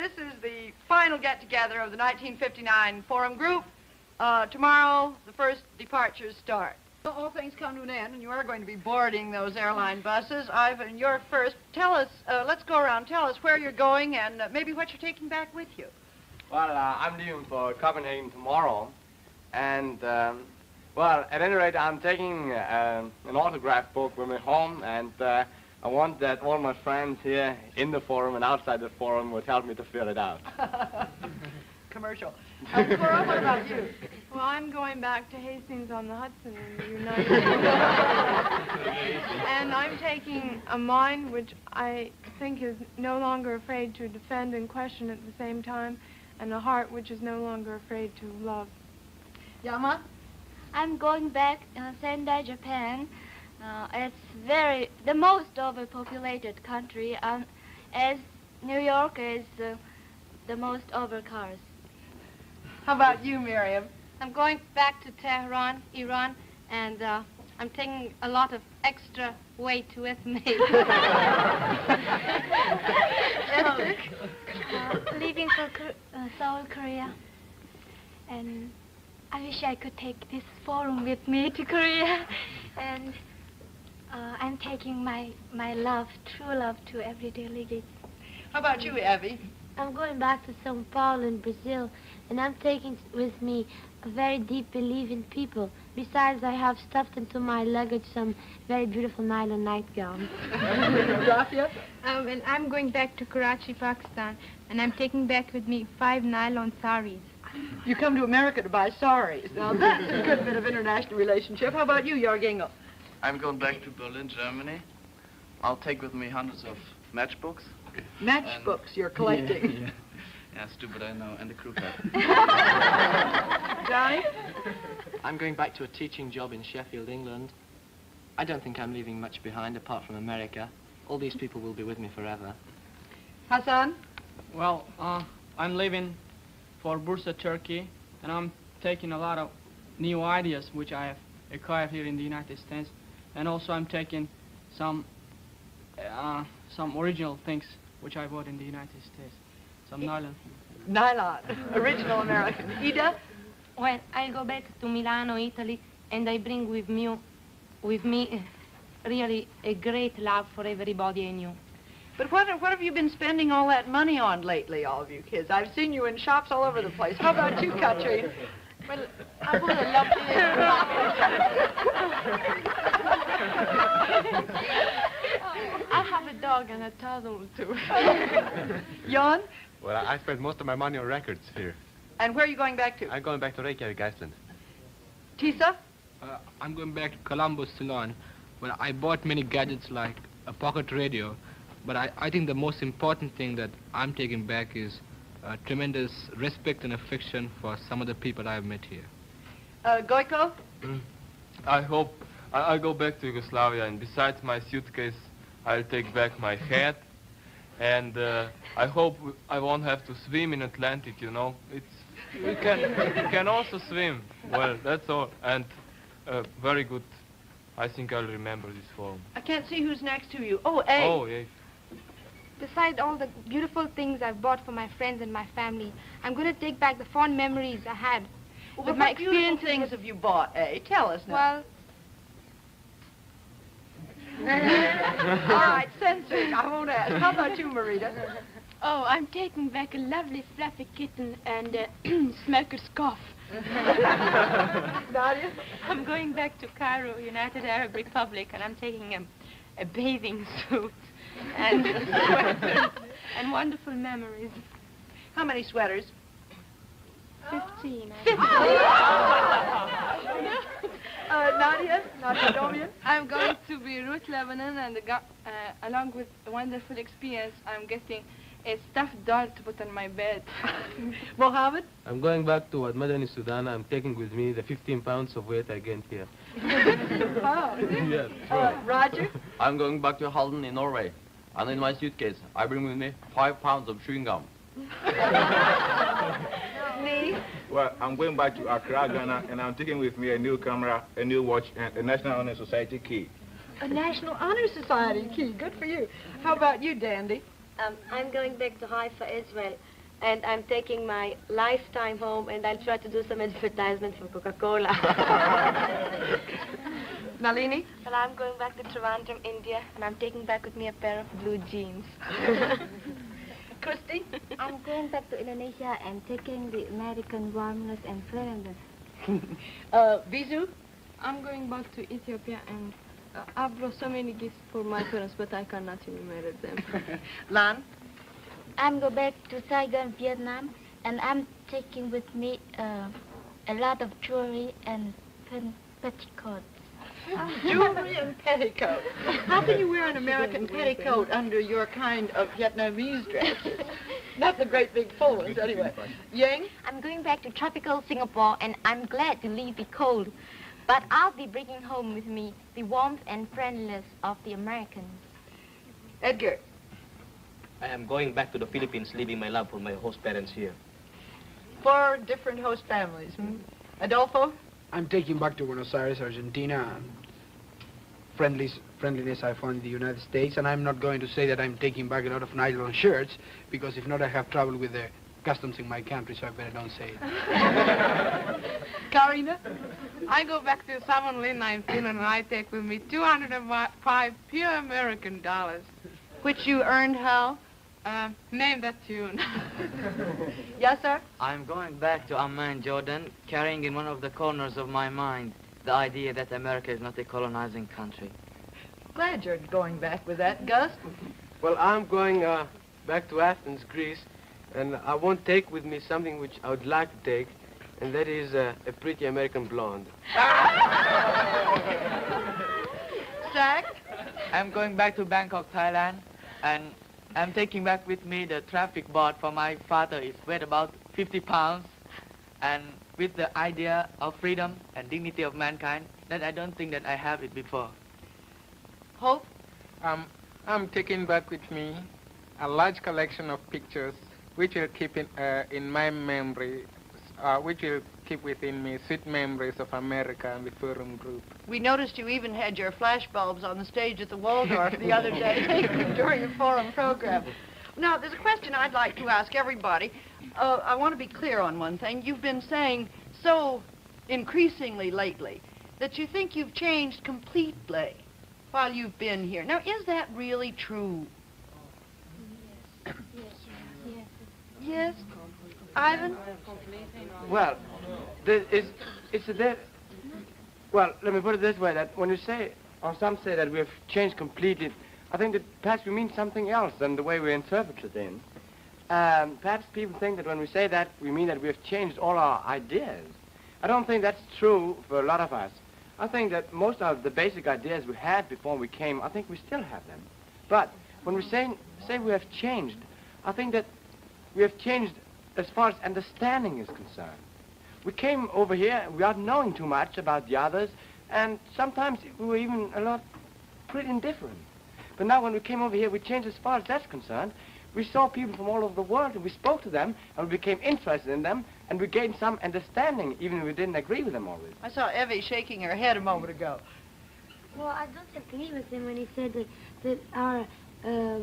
this is the final get-together of the 1959 Forum Group. Tomorrow, the first departures start. All things come to an end, and you are going to be boarding those airline buses. Ivan, you're first. Tell us, let's go around. Tell us where you're going and maybe what you're taking back with you. Well, I'm leaving for Copenhagen tomorrow. And, well, at any rate, I'm taking an autograph book with me home, and I want that all my friends here in the Forum and outside the Forum would help me to fill it out. Commercial. Cora, what about you? Well, I'm going back to Hastings-on-the-Hudson in the United States. And I'm taking a mind which I think is no longer afraid to defend and question at the same time, and a heart which is no longer afraid to love. Yama? I'm going back to Sendai, Japan. It's the most overpopulated country, as New York is the most overcars. How about you, Miriam? I'm going back to Tehran, Iran, and I'm taking a lot of extra weight with me. Leaving for Seoul, Korea. And I wish I could take this Forum with me to Korea. And I'm taking my love, true love, to everyday living. How about you, Evie? I'm going back to São Paulo in Brazil, and I'm taking with me a very deep belief in people. Besides, I have stuffed into my luggage some very beautiful nylon nightgowns. Rafia? And I'm going back to Karachi, Pakistan, and I'm taking back with me 5 nylon saris. You come to America to buy saris. Now, that's a good bit of international relationship. How about you, Jorginho? I'm going back to Berlin, Germany. I'll take with me hundreds of matchbooks. Matchbooks you're collecting. Yeah, stupid, I know, and the crew cut. Johnny? I'm going back to a teaching job in Sheffield, England. I don't think I'm leaving much behind apart from America. All these people will be with me forever. Hassan? Well, I'm leaving for Bursa, Turkey, and I'm taking a lot of new ideas which I have acquired here in the United States, and also I'm taking some original things which I bought in the United States. Some nylon. Nylon. Original American. Ida? Well, I go back to Milano, Italy, and I bring with me really a great love for everybody I knew. But what have you been spending all that money on lately, all of you kids? I've seen you in shops all over the place. How about you, Katrine? Well, I bought a lovely... I have a dog and a turtle, too. Jan? Well, I spent most of my money on records here. And where are you going back to? I'm going back to Reykjavik, Iceland. Tisa? I'm going back to Columbus, Ceylon. Well, I bought many gadgets like a pocket radio, but I think the most important thing that I'm taking back is tremendous respect and affection for some of the people I've met here. Goiko? I hope I'll go back to Yugoslavia, and besides my suitcase, I'll take back my hat, and I hope I won't have to swim in Atlantic, you know. We can also swim. Well, that's all, and very good. I think I'll remember this Forum. I can't see who's next to you. Oh, A. Oh, yeah. Besides all the beautiful things I've bought for my friends and my family, I'm going to take back the fond memories I had with my experiences. What things have you bought, A? Tell us now. Well... All right, censor. I won't ask. How about you, Marita? Oh, I'm taking back a lovely fluffy kitten and a smoker's cough. Nadia? I'm going back to Cairo, United Arab Republic, and I'm taking a bathing suit and sweaters and wonderful memories. How many sweaters? 15. Nadia Domian? I'm going to Beirut, Lebanon, and along with a wonderful experience, I'm getting a stuffed doll to put on my bed. Mohammed? I'm going back to Madani, Sudan. I'm taking with me the 15 pounds of weight I gained here. Oh. Yes. Roger? I'm going back to Halden in Norway. And in my suitcase, I bring with me 5 pounds of chewing gum. Me? Well, I'm going back to Accra, Ghana, and I'm taking with me a new camera, a new watch, and a National Honor Society key. A National Honor Society key. Good for you. How about you, Dandy? I'm going back to Haifa, Israel. And I'm taking my lifetime home, and I'll try to do some advertisement for Coca-Cola. Nalini? Well, I'm going back to Trivandrum, India, and I'm taking back with me a pair of blue jeans. Christy? I'm going back to Indonesia and taking the American warmness and friendliness. Vizu? I'm going back to Ethiopia, and I've brought so many gifts for my parents, but I cannot enumerate them. Lan? I'm going back to Saigon, Vietnam, and I'm taking with me a lot of jewelry and petticoats. Jewelry and petticoat. How can you wear an American petticoat under your kind of Vietnamese dress? Not the great big full ones, anyway. Yang? I'm going back to tropical Singapore, and I'm glad to leave the cold. But I'll be bringing home with me the warmth and friendliness of the Americans. Edgar? I am going back to the Philippines, leaving my love for my host parents here. 4 different host families. Adolfo? I'm taking back to Buenos Aires, Argentina, and friendliness I found in the United States, and I'm not going to say that I'm taking back a lot of nylon shirts, because if not, I have trouble with the customs in my country, so I better don't say it. Karina? I go back to Savonlinna in Finland, and I take with me 205 pure American dollars. Which you earned how? Name that tune. Yes, sir? I'm going back to Amman, Jordan, carrying in one of the corners of my mind the idea that America is not a colonizing country. Glad you're going back with that. Gus? Well, I'm going back to Athens, Greece, and I won't take with me something which I would like to take, and that is a pretty American blonde. Jack? I'm going back to Bangkok, Thailand, and I'm taking back with me the traffic board for my father. It's weight about 50 pounds, and with the idea of freedom and dignity of mankind that I don't think that I have it before. Hope? I'm taking back with me a large collection of pictures which will keep in my memory, which will keep within me sweet memories of America and the Forum Group. We noticed you even had your flash bulbs on the stage at the Waldorf the other day during the Forum program. Now, there's a question I'd like to ask everybody. I want to be clear on one thing. You've been saying so increasingly lately that you think you've changed completely while you've been here. Now, is that really true? Yes? Ivan? Well, well, let me put it this way, that when you say, or some say that we have changed completely, I think that perhaps we mean something else than the way we interpret it in. Perhaps people think that when we say that, we mean that we have changed all our ideas. I don't think that's true for a lot of us. I think that most of the basic ideas we had before we came, I think we still have them. But when we say we have changed, I think that we have changed as far as understanding is concerned. We came over here without knowing too much about the others, and sometimes we were even a lot pretty indifferent. But now when we came over here, we changed as far as that's concerned. We saw people from all over the world, and we spoke to them, and we became interested in them, and we gained some understanding, even if we didn't agree with them always. I saw Evie shaking her head a moment ago. Well, I don't agree with him when he said that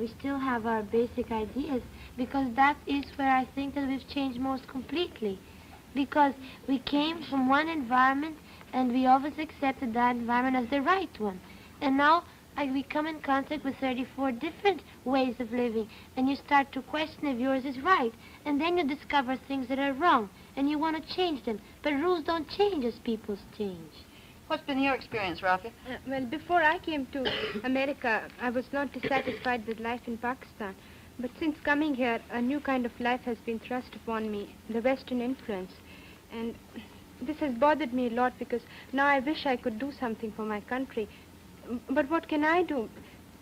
we still have our basic ideas, because that is where I think that we've changed most completely. Because we came from one environment, and we always accepted that environment as the right one. And now we come in contact with 34 different ways of living, and you start to question if yours is right. And then you discover things that are wrong, and you want to change them. But rules don't change as people change. What's been your experience, Rafi? Well, before I came to America, I was not dissatisfied with life in Pakistan. But since coming here, a new kind of life has been thrust upon me, the Western influence. And this has bothered me a lot, because now I wish I could do something for my country. But what can I do?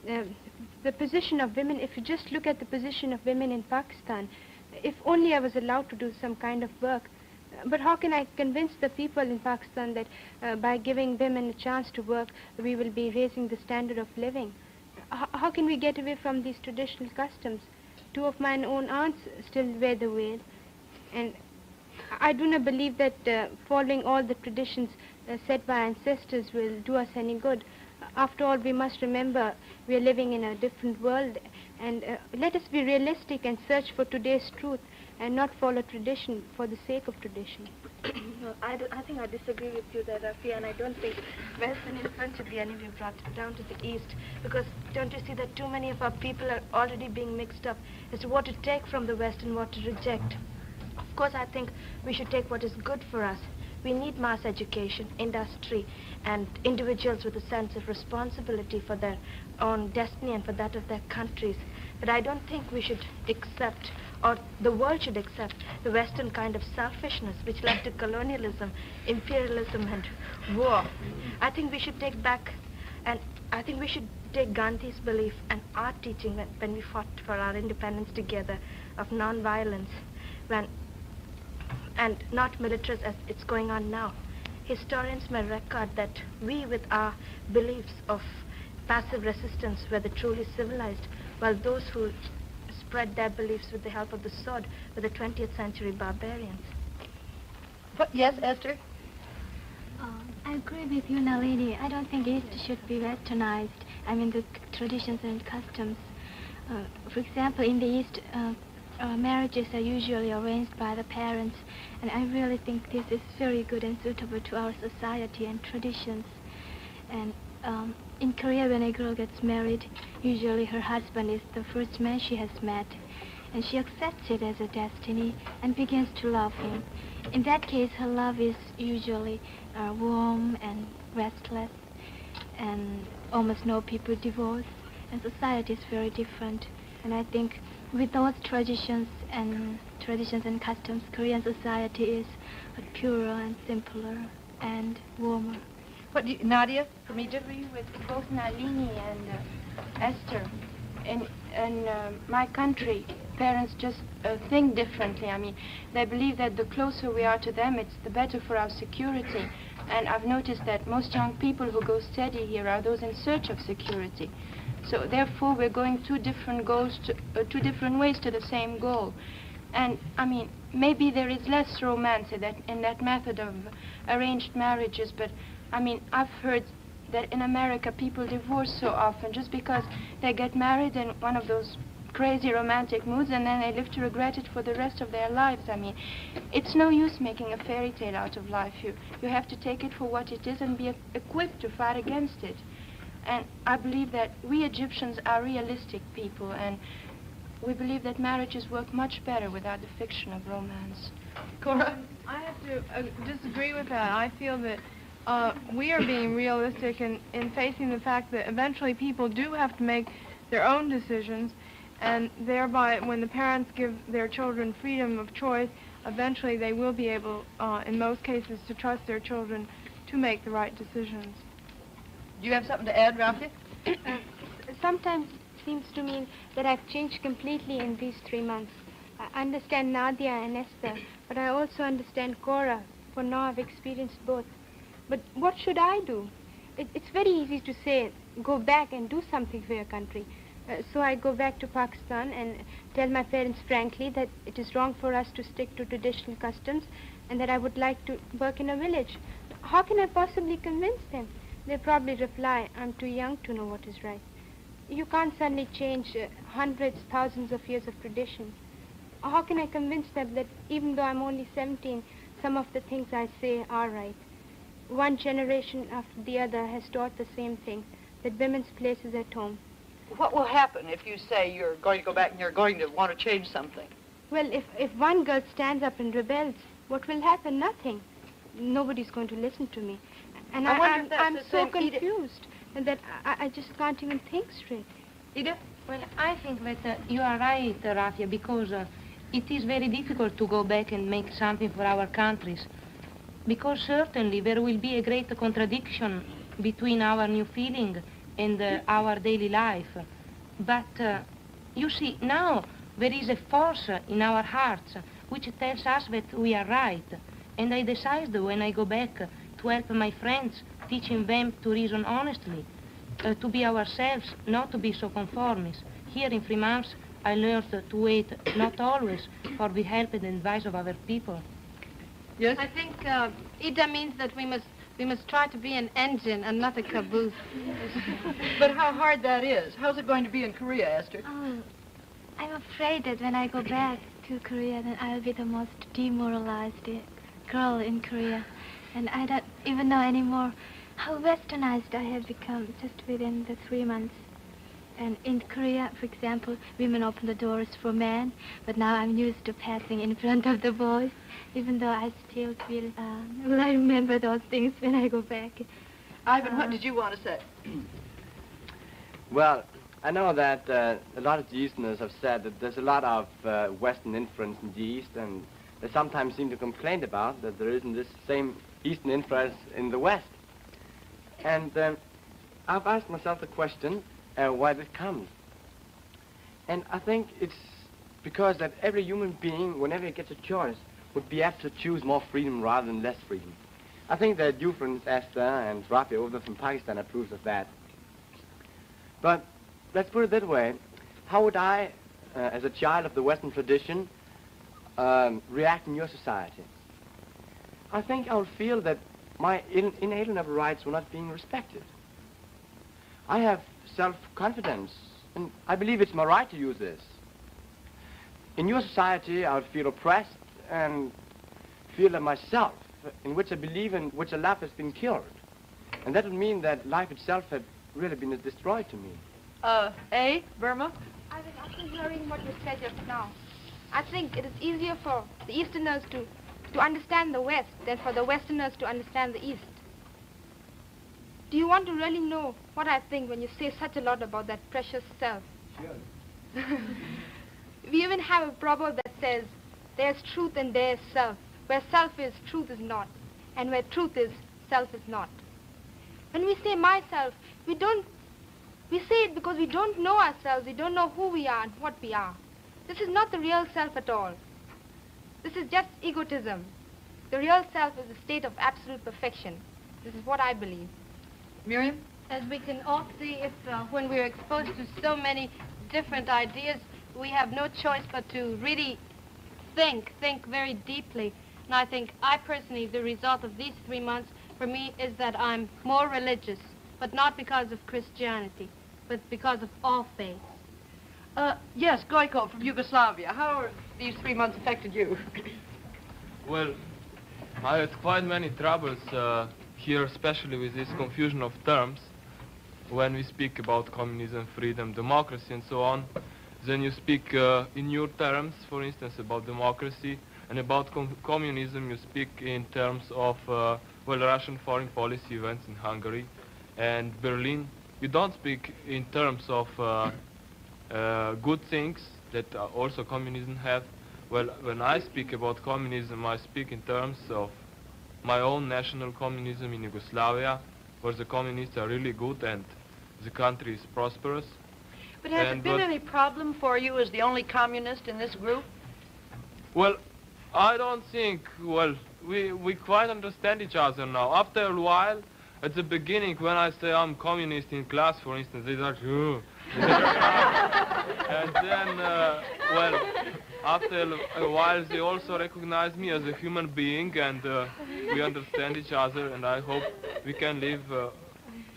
The position of women, if you just look at the position of women in Pakistan, if only I was allowed to do some kind of work. But how can I convince the people in Pakistan that by giving women a chance to work, we will be raising the standard of living? How can we get away from these traditional customs? 2 of my own aunts still wear the veil. And I do not believe that following all the traditions set by ancestors will do us any good. After all, we must remember we are living in a different world, and let us be realistic and search for today's truth, and not follow tradition for the sake of tradition. Well, I think I disagree with you there, Rafi, and I don't think Western influence should be anywhere brought down to the East, because don't you see that too many of our people are already being mixed up as to what to take from the West and what to reject. Of course, I think we should take what is good for us. We need mass education, industry, and individuals with a sense of responsibility for their own destiny and for that of their countries. But I don't think we should accept, or the world should accept, the Western kind of selfishness which led to colonialism, imperialism, and war. I think we should take back, and I think we should take Gandhi's belief and our teaching when we fought for our independence together of non-violence, and not militarism as it's going on now. Historians may record that we, with our beliefs of passive resistance, were the truly civilized, while those who spread their beliefs with the help of the sword were the 20th century barbarians. Yes, Esther? I agree with you, Nalini. I don't think East should be westernized. I mean, the traditions and customs. For example, in the East, marriages are usually arranged by the parents, and I really think this is very good and suitable to our society and traditions. And in Korea, when a girl gets married, usually her husband is the first man she has met, and she accepts it as a destiny and begins to love him. In that case, her love is usually warm and restless, and almost no people divorce, and society is very different. And I think with those traditions and customs, Korean society is purer and simpler and warmer. Nadia, from Egypt? I agree with both Nalini and Esther. In my country, parents just think differently. I mean, they believe that the closer we are to them, it's the better for our security. And I've noticed that most young people who go study here are those in search of security. So therefore, we're going two different ways to the same goal. And I mean, maybe there is less romance in that method of arranged marriages, but I mean, I've heard that in America people divorce so often just because they get married in one of those crazy romantic moods and then they live to regret it for the rest of their lives. I mean, it's no use making a fairy tale out of life. You have to take it for what it is and be equipped to fight against it. And I believe that we Egyptians are realistic people, and we believe that marriages work much better without the fiction of romance. Cora? I have to disagree with that. I feel that we are being realistic in facing the fact that eventually people do have to make their own decisions, and thereby when the parents give their children freedom of choice, eventually they will be able, in most cases, to trust their children to make the right decisions. Do you have something to add, Rafi? Sometimes it seems to me that I've changed completely in these 3 months. I understand Nadia and Esther, but I also understand Cora, for now I've experienced both. But what should I do? It's very easy to say, go back and do something for your country. So I go back to Pakistan and tell my parents frankly that it is wrong for us to stick to traditional customs and that I would like to work in a village. How can I possibly convince them? They'll probably reply, I'm too young to know what is right. You can't suddenly change hundreds, thousands of years of tradition. How can I convince them that even though I'm only 17, some of the things I say are right? One generation after the other has taught the same thing, that women's place is at home. What will happen if you say you're going to go back and you're going to want to change something? Well, if one girl stands up and rebels, what will happen? Nothing. Nobody's going to listen to me. And I'm so confused that I just can't even think straight. Edith? Well, I think that you are right, Rafia, because it is very difficult to go back and make something for our countries. Because certainly there will be a great contradiction between our new feeling and our daily life. But you see, now there is a force in our hearts which tells us that we are right. And I decide when I go back to help my friends, teaching them to reason honestly, to be ourselves, not to be so conformist. Here in 3 months, I learned to wait not always for the help and advice of other people. Yes? I think Ida means that we must try to be an engine and not a caboose. But how hard that is. How's it going to be in Korea, Esther? Oh, I'm afraid that when I go back, to Korea, then I'll be the most demoralized girl in Korea. And I don't even know anymore how westernized I have become just within the 3 months. And in Korea, for example, women open the doors for men, but now I'm used to passing in front of the boys, even though I still feel, well, I remember those things when I go back. Ivan, what did you want to say? Well, I know that a lot of the Easterners have said that there's a lot of Western influence in the East, and they sometimes seem to complain about that there isn't this same Eastern influence in the West. And I've asked myself the question, why this comes. And I think it's because that every human being, whenever he gets a choice, would be apt to choose more freedom rather than less freedom. I think that you, for instance, Esther, and Rafi over from Pakistan are proofs of that. But let's put it that way. How would I, as a child of the Western tradition, react in your society? I think I would feel that my inalienable rights were not being respected. I have self-confidence, and I believe it's my right to use this. In your society, I would feel oppressed and feel that myself, in which I believe and which I love, has been killed. And that would mean that life itself had really been destroyed to me. Burma? I've been hearing what you said just now. I think it is easier for the Easterners to understand the West than for the Westerners to understand the East. Do you want to really know what I think when you say such a lot about that precious self? Sure. We even have a proverb that says, there's truth and there's self. Where self is, truth is not. And where truth is, self is not. When we say myself, we say it because we don't know ourselves. We don't know who we are and what we are. This is not the real self at all. This is just egotism. The real self is a state of absolute perfection. This is what I believe. Miriam? As we can all see, if when we're exposed to so many different ideas, we have no choice but to really think very deeply. And I think I personally, the result of these 3 months for me is that I'm more religious, but not because of Christianity, but because of all faiths. Yes, Goiko from Yugoslavia. How are these 3 months affected you? Well, I had quite many troubles here, especially with this confusion of terms. When we speak about communism, freedom, democracy, and so on, then you speak in your terms, for instance, about democracy, and about communism you speak in terms of, well, Russian foreign policy events in Hungary and Berlin. You don't speak in terms of good things that also communism have. Well, when I speak about communism, I speak in terms of my own national communism in Yugoslavia, where the communists are really good and the country is prosperous. But has it been any problem for you as the only communist in this group? Well, I don't think, well, we quite understand each other now. After a while, at the beginning, when I say I'm communist in class, for instance, they start, and then, well, after a while, they also recognize me as a human being, and we understand each other, and I hope we can live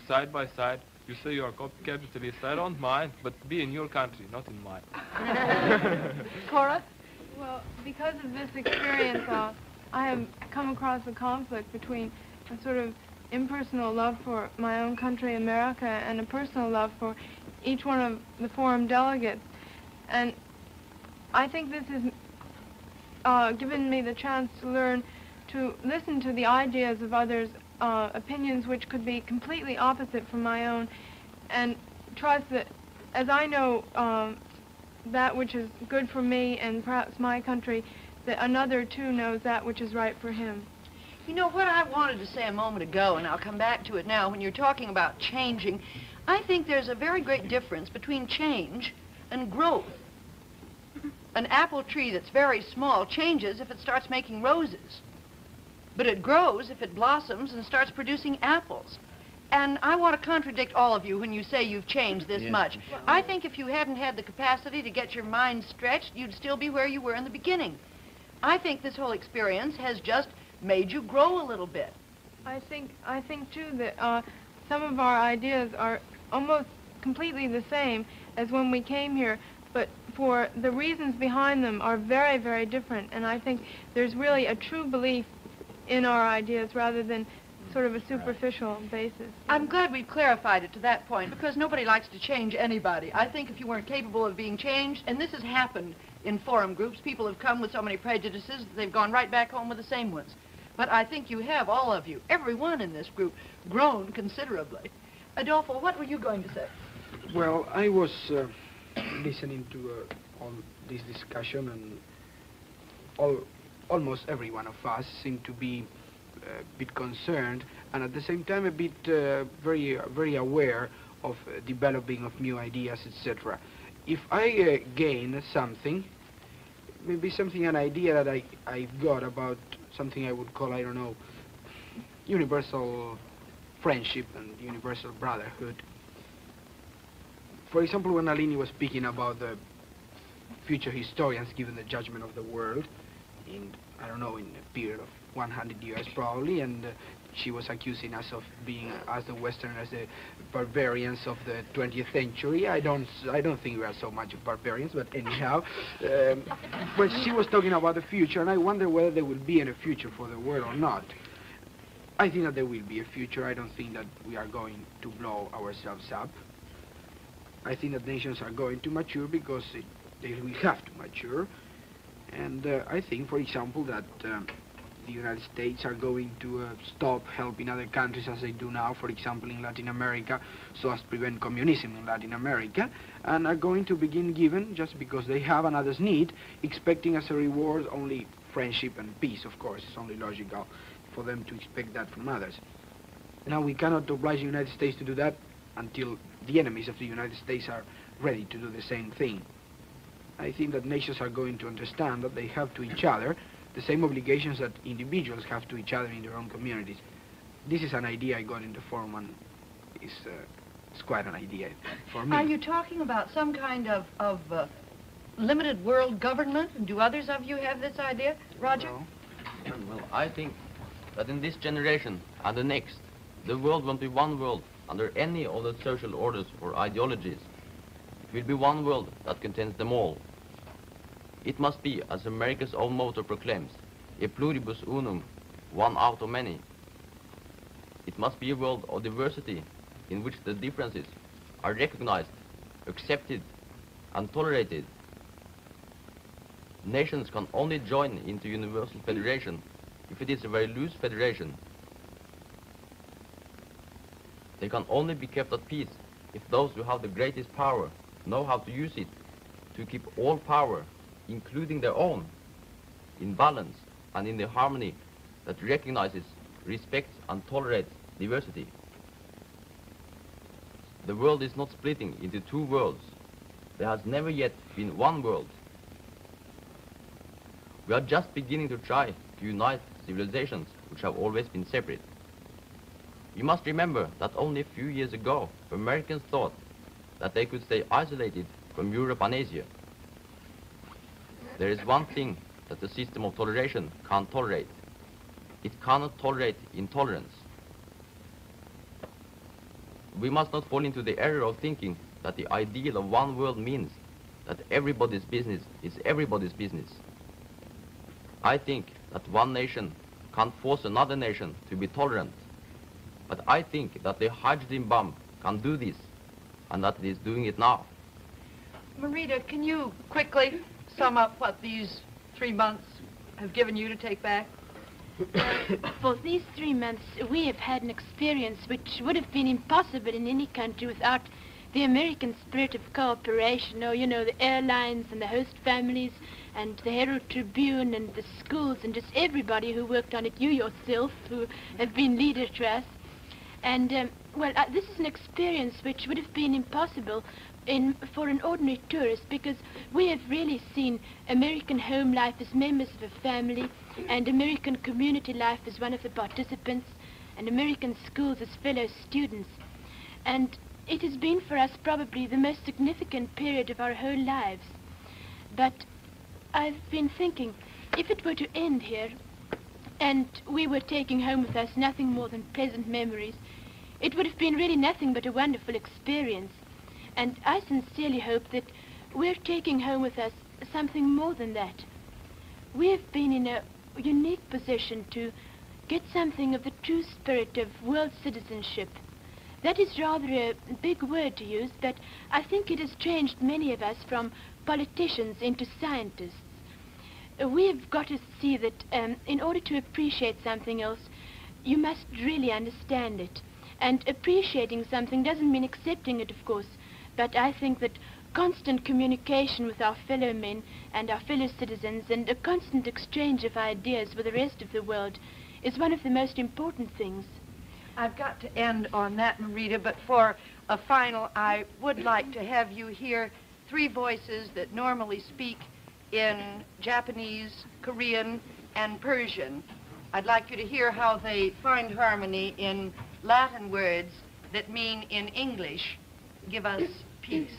side by side. You say you are capitalist. I don't mind, but be in your country, not in mine. Cora? Well, because of this experience, I have come across a conflict between a sort of impersonal love for my own country, America, and a personal love for each one of the forum delegates. And I think this has given me the chance to learn to listen to the ideas of others, opinions which could be completely opposite from my own, and trust that as I know that which is good for me and perhaps my country, that another too knows that which is right for him. You know, what I wanted to say a moment ago, and I'll come back to it now, when you're talking about changing, I think there's a very great difference between change and growth. An apple tree that's very small changes if it starts making roses. But it grows if it blossoms and starts producing apples. And I want to contradict all of you when you say you've changed this much. I think if you hadn't had the capacity to get your mind stretched, you'd still be where you were in the beginning. I think this whole experience has just made you grow a little bit. I think too that some of our ideas are almost completely the same as when we came here. but for the reasons behind them are very, very different. And I think there's really a true belief in our ideas rather than sort of a superficial basis. I'm glad we've clarified it to that point, because nobody likes to change anybody. I think if you weren't capable of being changed, and this has happened in forum groups, people have come with so many prejudices that they've gone right back home with the same ones. But I think you have, all of you, everyone in this group, grown considerably. Adolfo, what were you going to say? Well, I was listening to all this discussion, and almost every one of us seemed to be a bit concerned, and at the same time a bit very aware of developing of new ideas, etc. If I gain something, maybe an idea that I got about something I would call, I don't know, universal friendship and universal brotherhood. For example, when Nalini was speaking about the future historians giving the judgment of the world in, I don't know, in a period of 100 years probably, and she was accusing us of being, as the Westerners, the barbarians of the 20th century. I don't think we are so much of barbarians, but anyhow. But she was talking about the future, and I wonder whether there will be any future for the world or not. I think that there will be a future. I don't think that we are going to blow ourselves up. I think that nations are going to mature because they will have to mature. And I think, for example, that the United States are going to stop helping other countries as they do now, for example, in Latin America, so as to prevent communism in Latin America, and are going to begin giving, just because they have and others need, expecting as a reward only friendship and peace, of course. It's only logical for them to expect that from others. Now, we cannot oblige the United States to do that until the enemies of the United States are ready to do the same thing. I think that nations are going to understand that they have to each other the same obligations that individuals have to each other in their own communities. This is an idea I got in the forum, and it's quite an idea for me. Are you talking about some kind of limited world government? Do others of you have this idea? Roger? No. Well, I think that in this generation and the next, the world won't be one world under any of the social orders or ideologies. It will be one world that contains them all. It must be, as America's own motto proclaims, a pluribus unum, one out of many. It must be a world of diversity in which the differences are recognized, accepted, and tolerated. Nations can only join into universal federation if it is a very loose federation. They can only be kept at peace if those who have the greatest power know how to use it to keep all power, including their own, in balance and in the harmony that recognizes, respects, and tolerates diversity. The world is not splitting into two worlds. There has never yet been one world. We are just beginning to try to unite civilizations which have always been separate. You must remember that only a few years ago, Americans thought that they could stay isolated from Europe and Asia. There is one thing that the system of toleration can't tolerate. It cannot tolerate intolerance. We must not fall into the error of thinking that the ideal of one world means that everybody's business is everybody's business. I think that one nation can't force another nation to be tolerant. But I think that the hydrogen bomb can do this, and that it is doing it now. Marita, can you quickly sum up what these 3 months have given you to take back? For these 3 months, we have had an experience which would have been impossible in any country without the American spirit of cooperation, or, you know, the airlines and the host families and the Herald Tribune and the schools and just everybody who worked on it, you yourself, who have been leader to us. And, this is an experience which would have been impossible for an ordinary tourist, because we have really seen American home life as members of a family, and American community life as one of the participants, and American schools as fellow students. And it has been for us probably the most significant period of our whole lives. But I've been thinking, if it were to end here, and we were taking home with us nothing more than pleasant memories, it would have been really nothing but a wonderful experience. And I sincerely hope that we're taking home with us something more than that. We have been in a unique position to get something of the true spirit of world citizenship. That is rather a big word to use, but I think it has changed many of us from politicians into scientists. We've got to see that in order to appreciate something else, you must really understand it. And appreciating something doesn't mean accepting it, of course, but I think that constant communication with our fellow men and our fellow citizens and a constant exchange of ideas with the rest of the world is one of the most important things. I've got to end on that, Marita, but for a final, I would like to have you hear three voices that normally speak in Japanese, Korean, and Persian. I'd like you to hear how they find harmony in Latin words that mean in English, give us peace.